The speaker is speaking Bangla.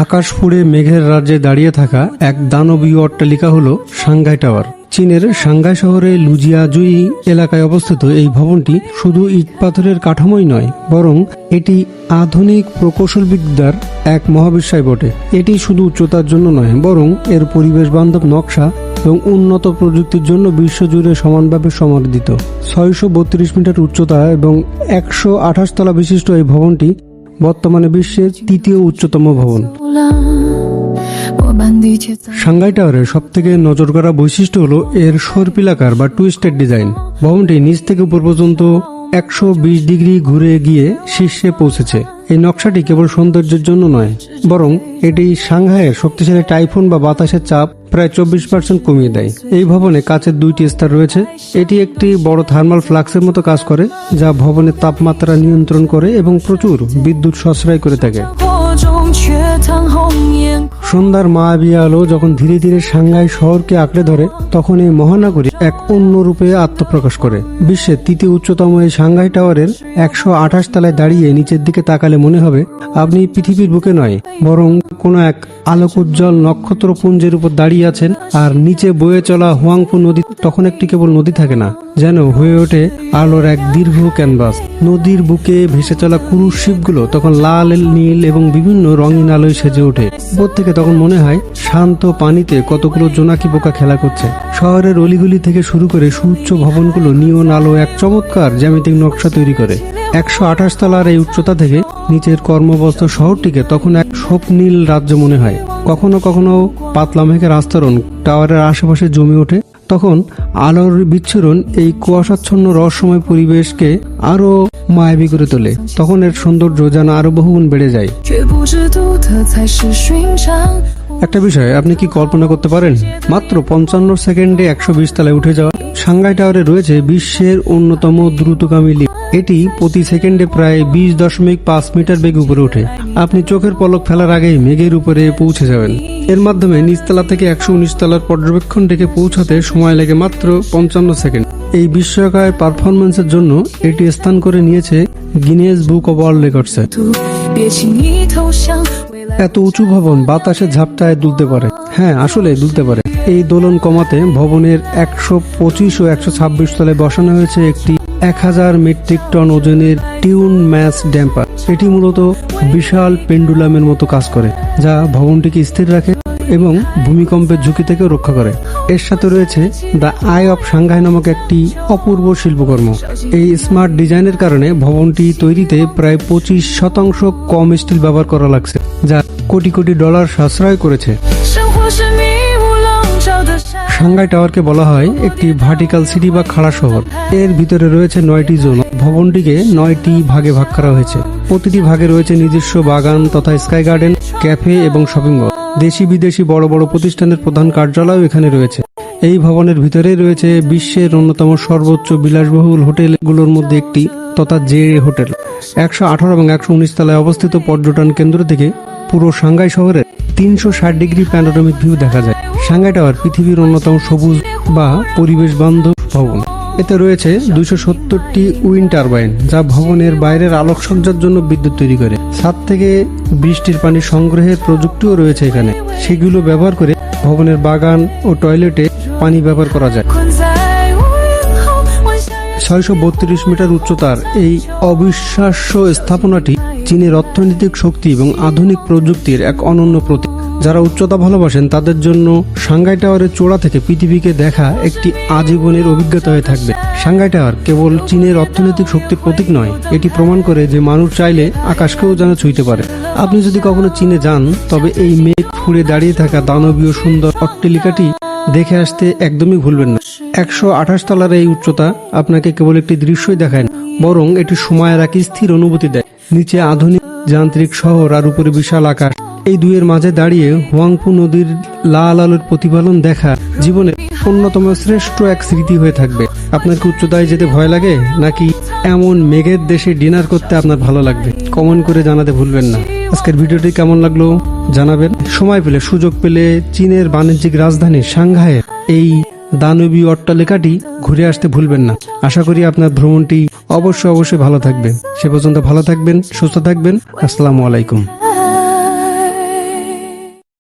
আকাশ ফুঁড়ে মেঘের রাজ্যে দাঁড়িয়ে থাকা এক দানবীয় অট্টালিকা হল সাংঘাই টাওয়ার। চীনের সাংঘাই শহরে লুজিয়াজুই এলাকায় অবস্থিত এই ভবনটি শুধু ইট পাথরের কাঠামোই নয়, বরং এটি আধুনিক প্রকৌশল বিদ্যার এক মহাবিস্ময় বটে। এটি শুধু উচ্চতার জন্য নয়, বরং এর পরিবেশ বান্ধব নকশা এবং উন্নত প্রযুক্তির জন্য বিশ্বজুড়ে সমানভাবে সমর্থিত। 632 মিটার উচ্চতা এবং 128 তলা বিশিষ্ট এই ভবনটি বর্তমানে বিশ্বের তৃতীয় উচ্চতম ভবন। সাংঘাই টাওয়ারের সবথেকে নজর করা বৈশিষ্ট্য হলো এর সর্পিলাকার বা টুইস্টেড ডিজাইন। ভবনটি নিচ থেকে উপর পর্যন্ত 120 ডিগ্রি ঘুরে গিয়ে শীর্ষে পৌঁছেছে। এই নকশাটি কেবল সৌন্দর্যের জন্য নয়, বরং এটি সাংহাইয়ের শক্তিশালী টাইফুন বা বাতাসের চাপ প্রায় 24% কমিয়ে দেয়। এই ভবনে কাচের 2টি স্তর রয়েছে। এটি একটি বড় থার্মাল ফ্লাক্সের মতো কাজ করে, যা ভবনের তাপমাত্রা নিয়ন্ত্রণ করে এবং প্রচুর বিদ্যুৎ সাশ্রয় করে থাকে। সন্ধ্যার মায়াবী আলো যখন ধীরে ধীরে সাংঘাই শহরকে আঁকড়ে ধরে, তখন এই মহানগরী এক অন্য রূপে আত্মপ্রকাশ করে। বিশ্বের তৃতীয় উচ্চতম এই সাংঘাই টাওয়ারের 128 তলায় দাঁড়িয়ে নিচের দিকে তাকালে মনে হবে আপনি পৃথিবীর বুকে নয়, বরং কোনো এক আলোকোজ্জ্বল নক্ষত্রপুঞ্জের উপর দাঁড়িয়ে আছেন। আর নিচে বয়ে চলা হুয়াংফু নদী তখন একটি কেবল নদী থাকে না, যেন হয়ে ওঠে আলোর এক দীর্ঘ ক্যানভাস। নদীর বুকে ভেসে চলা ক্রুজ শিপগুলো তখন লাল, নীল এবং বিভিন্ন রঙিন আলোয় সেজে ওঠে। উপর থেকে তখন মনে হয় শান্ত পানিতে কতগুলো জোনাকি পোকা খেলা করছে। শহরের অলিগুলি থেকে শুরু করে সুউচ্চ ভবনগুলো নিয়ন আলো এক চমৎকার জ্যামিতিক নকশা তৈরি করে। 128 তলার এই উচ্চতা থেকে নিচের কর্মব্যস্ত শহরটিকে তখন এক স্বপ্নীল রাজ্য মনে হয়। কখনো কখনো পাতলা মেঘের আস্তরণ টাওয়ারের আশেপাশে জমে ওঠে, তখন আলোর বিচ্ছুরণ এই কুয়াশাচ্ছন্ন রহস্যময় পরিবেশকে আরো মায়াবী করে তোলে। তখন এর সৌন্দর্য যেন আরো বহুগুণ বেড়ে যায়। একটা বিষয় আপনি কি কল্পনা করতে পারেন? মাত্র 55 সেকেন্ডে 120 তলায় উঠে যাওয়া। সাংঘাই টাওয়ারে রয়েছে বিশ্বের অন্যতম দ্রুতগামী লিফট। এটি প্রতি সেকেন্ডে প্রায় 20.5 মিটার বেগে উপরে ওঠে। আপনি চোখের পলক ফেলার আগেই মেঘের উপরে পৌঁছে যাবেন। এর মাধ্যমে নিচতলা থেকে 119 তলার পর্যবেক্ষণ ডেকে পৌঁছাতে সময় লাগে মাত্র 55 সেকেন্ড। এই বিস্ময়কর পারফরমেন্সের জন্য এটি স্থান করে নিয়েছে গিনেস বুক অব ওয়ার্ল্ড রেকর্ডসে। এত উঁচু ভবন বাতাসে ঝাপটায় দুলতে পারে। হ্যাঁ, আসলে দুলতে পারে। এই দোলন কমাতে ভবনের 125 ও 126 তলায় বসানো হয়েছে একটি 1000 মেট্রিক টন ওজনের টিউন ম্যাচ ড্যাম্পার। এটি মূলত বিশাল পেন্ডুলামের মতো কাজ করে, যা ভবনটিকে স্থির রাখে এবং ভূমিকম্পের ঝুঁকি থেকে রক্ষা করে। এর সাথে রয়েছে দ্য আই অফ সাংঘাই নামক একটি অপূর্ব শিল্পকর্ম। এই স্মার্ট ডিজাইনের কারণে ভবনটি তৈরিতে প্রায় 25% কম স্টিল ব্যবহার করা লাগছে, যা কোটি কোটি ডলার সাশ্রয় করেছে। সাংঘাই টাওয়ারকে বলা হয় একটি ভার্টিক্যাল সিটি বা খাড়া শহর। এর ভিতরে রয়েছে 9টি জোন। ভবনটিকে 9টি ভাগে ভাগ করা হয়েছে। প্রতিটি ভাগে রয়েছে নিজস্ব বাগান তথা স্কাই গার্ডেন, ক্যাফে এবং শপিং মল। দেশি বিদেশি বড় বড় প্রতিষ্ঠানের প্রধান কার্যালয় এখানে রয়েছে। এই ভবনের ভিতরেই রয়েছে বিশ্বের অন্যতম সর্বোচ্চ বিলাসবহুল হোটেলগুলোর মধ্যে একটি তথা জে হোটেল। 118 এবং 119 তলায় অবস্থিত পর্যটন কেন্দ্র থেকে পুরো সাংঘাই শহরের 360 ডিগ্রি প্যানোরামিক ভিউ দেখা যায়। সাংঘাই টাওয়ার পৃথিবীর অন্যতম সবুজ বা পরিবেশ বান্ধব ভবন। এতে রয়েছে 270টি উইন্ড টারবাইন, যা ভবনের বাইরের আলোকসজ্জার জন্য বিদ্যুৎ তৈরি করে। ছাদ থেকে বৃষ্টির পানি সংগ্রহের প্রযুক্তিও রয়েছে এখানে। সেগুলো ব্যবহার করে ভবনের বাগান ও টয়লেটে পানি ব্যবহার করা যায়। 632 মিটার উচ্চতার এই অবিশ্বাস্য স্থাপনাটি চীনের অর্থনৈতিক শক্তি এবং আধুনিক প্রযুক্তির এক অনন্য প্রতীক। যারা উচ্চতা ভালোবাসেন তাদের জন্য সাংঘাই টাওয়ারের চূড়া থেকে পৃথিবীকে দেখা একটি আজীবনের অভিজ্ঞতা হয়ে থাকবে। সাংঘাই টাওয়ার কেবল চীনের অর্থনৈতিক শক্তির প্রতীক নয়, এটি প্রমাণ করে যে মানুষ চাইলে আকাশকেও যেন ছুঁইতে পারে। আপনি যদি কখনো চীনে যান, তবে এই মেঘ ফুঁড়ে দাঁড়িয়ে থাকা দানবীয় সুন্দর অট্টালিকাটি দেখে আসতে একদমই ভুলবেন না। 128 তলার এই উচ্চতা আপনাকে কেবল একটি দৃশ্যই দেখায় না, বরং এটি সময়ের এক স্থির অনুভূতি দেয়। নিচে আধুনিক যান্ত্রিক শহর আর উপরে বিশাল আকাশ। এই দুইয়ের মাঝে দাঁড়িয়ে হুয়াংফু নদীর লাল আলোর প্রতিফলন দেখা জীবনের অন্যতম শ্রেষ্ঠ এক স্মৃতি হয়ে থাকবে। আপনার কি উচ্চতায় যেতে ভয় লাগে, নাকি এমন মেঘের দেশে ডিনার করতে আপনার ভালো লাগবে? কমেন্ট করে জানাতে ভুলবেন না। আজকের ভিডিওটি কেমন লাগলো জানাবেন। সময় পেলে, সুযোগ পেলে চীনের বাণিজ্যিক রাজধানী সাংঘাইয়ের এই দানবীয় অট্টালিকাটি ঘুরে আসতে ভুলবেন না। আশা করি আপনার ভ্রমণটি অবশ্যই ভালো থাকবে। সে পর্যন্ত ভালো থাকবেন, সুস্থ থাকবেন। আসসালামু আলাইকুম।